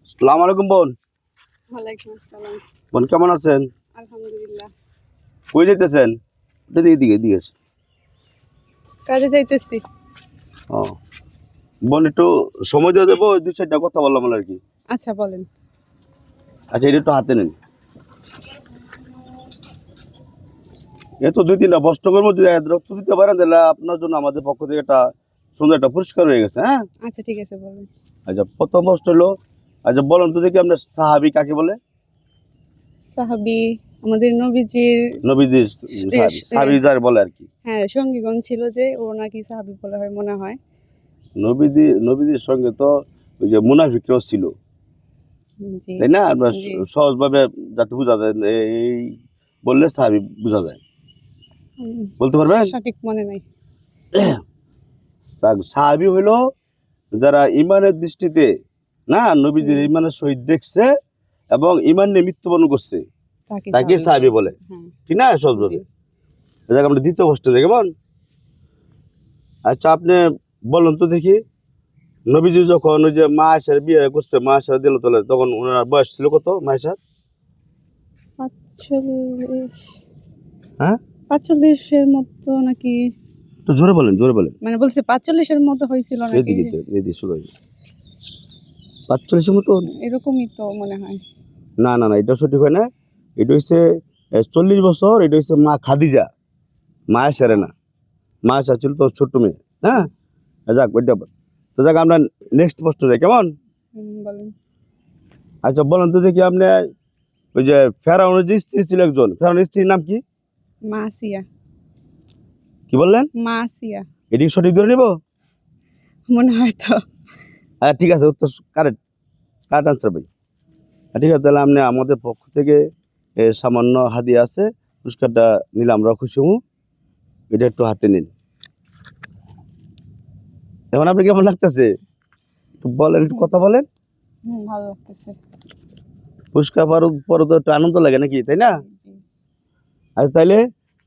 আসসালামু আলাইকুম বোন। ওয়ালাইকুম আসসালাম। বোন কেমন আছেন? আলহামদুলিল্লাহ। কই যেতেছেন? এদিকে এদিকে। কাজে যাইতেছি। ও বোন একটু সময় দিয়ে দেবো, দুই চারটা কথা বললাম আর কি। আচ্ছা বলেন। আচ্ছা এটা একটু হাতে নেন। এ তো দুই তিনটা বস্ত্রের মধ্যে রক্ত দিতে পারেন, তাহলে আপনার জন্য আমাদের পক্ষ থেকে একটা সুন্দর একটা পুরস্কার হয়ে গেছে। হ্যাঁ আচ্ছা ঠিক আছে বলেন। আচ্ছা, প্রথম বস্ত্র হলো, আচ্ছা বলুন তো দেখি আপনার সাহাবি কাকে বলে? সাহাবী আমাদের নবীজির নবীজির সাহাবি যার বলে আর কি। হ্যাঁ সঙ্গীগণ ছিল যে ও নাকি সাহাবী বলা হয় মনে হয়। নবীজির সঙ্গে তো ওই যে মুনাফিকরাও ছিল, জি তাই না? আমরা জি সহজভাবে যাতে বোঝা যায় এই বললে সাহাবি বোঝা যায়। বলতে পারবেন? সঠিক মনে নাই। সাহাবি হইলো যারা ইমানের দৃষ্টিতে না নবীজির ইমানের সহিত দেখছে এবং ইমান নিয়ে মৃত্যুবরণ করছে, তাকে সাহাবি বলে। ঠিক না? সহজভাবে আমরা দ্বিতীয় প্রশ্ন কেমন? আচ্ছা আপনি বলুন তো দেখি, নবীজি যখন ওই যে মা আয়েশার বিয়ে করছে, মা আয়েশা দিল তোলে, তখন ওনার বয়স ছিল কত মা আয়েশার? 45। হ্যাঁ 45 এর মতো নাকি? তো জোরে বলেন। মানে বলছে 45 এর মতো হয়েছিল নাকি? এদিকে শুরু 45-এর মতো? এরকমই তো মনে হয়। না এটা সঠিক হয় না। এটা হচ্ছে 40 বছর। এটা হচ্ছে মা খাদিজা, মা আয়েশারে না। মা আয়েশা ছিল তো ছোট্ট মেয়ে। হ্যাঁ যাক ওইটা তো যাক, আমরা নেক্সট প্রশ্ন যাই কেমন? বলেন। আচ্ছা বলেন তো দেখি আপনি, ওই যে ফেরাউনের যে স্ত্রী ছিল একজন, ফেরাউনের স্ত্রীর নাম কি? মা আসিয়া। কি বললেন? মা আসিয়া এটি সঠিক ধরে নিব? মনে হয় তো। হ্যাঁ ঠিক আছে, উত্তর কারেক্ট আনসার ভাই। ঠিক আছে, তাহলে আপনি আমাদের পক্ষ থেকে সামান্য হাদিয়া আছে, পুরস্কারটা নিলে আমরা খুশি হব। এটা একটু হাতে নিন। এখন আপনি কেমন লাগতেছে একটু বলেন, একটু কথা বলেন। ভালো লাগতেছে। পুরস্কার পরে তো একটু আনন্দ লাগে নাকি, তাই না? জি আচ্ছা তাইলে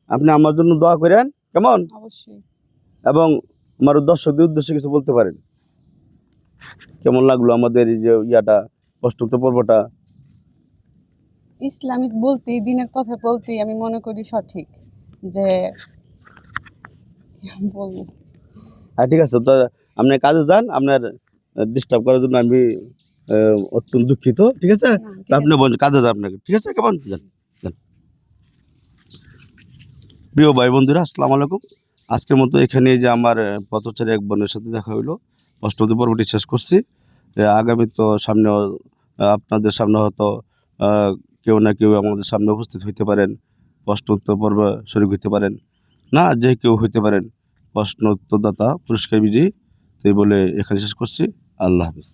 আপনি আমার জন্য দোয়া করেন কেমন, অবশ্যই। এবং আমার দর্শকদের উদ্দেশ্যে কিছু বলতে পারেন। কেমন লাগলো আমাদের এই যে ইয়াটা, প্রশ্নোত্তর পর্বটা? ইসলামিক বলতেই, দিনের কথা বলতেই আমি মনে করি সঠিক যে বলবো। হ্যাঁ ঠিক আছে, তো আপনি কাজে যান। আপনার ডিস্টার্ব করার জন্য আমি অত্যন্ত দুঃখিত। ঠিক আছে, তো আপনি কাজে যান আপনাকে। ঠিক আছে কেমন? যান। প্রিয় ভাই বন্ধুরা, আসসালামু আলাইকুম। আজকের মতো এখানে যে আমার পথচারী এক বোনের সাথে দেখা হইলো, প্রশ্নোত্তর পর্বটি শেষ করছি। আগামী তো সামনেও আপনাদের সামনে হয়তো কেউ না কেউ আমাদের সামনে উপস্থিত হইতে পারেন, প্রশ্নোত্তর পর্ব শরীক হইতে পারেন, না যে কেউ হইতে পারেন প্রশ্নোত্তরদাতা পুরস্কার বিজয়ী। তাই বলে এখানে শেষ করছি। আল্লাহ হাফিজ।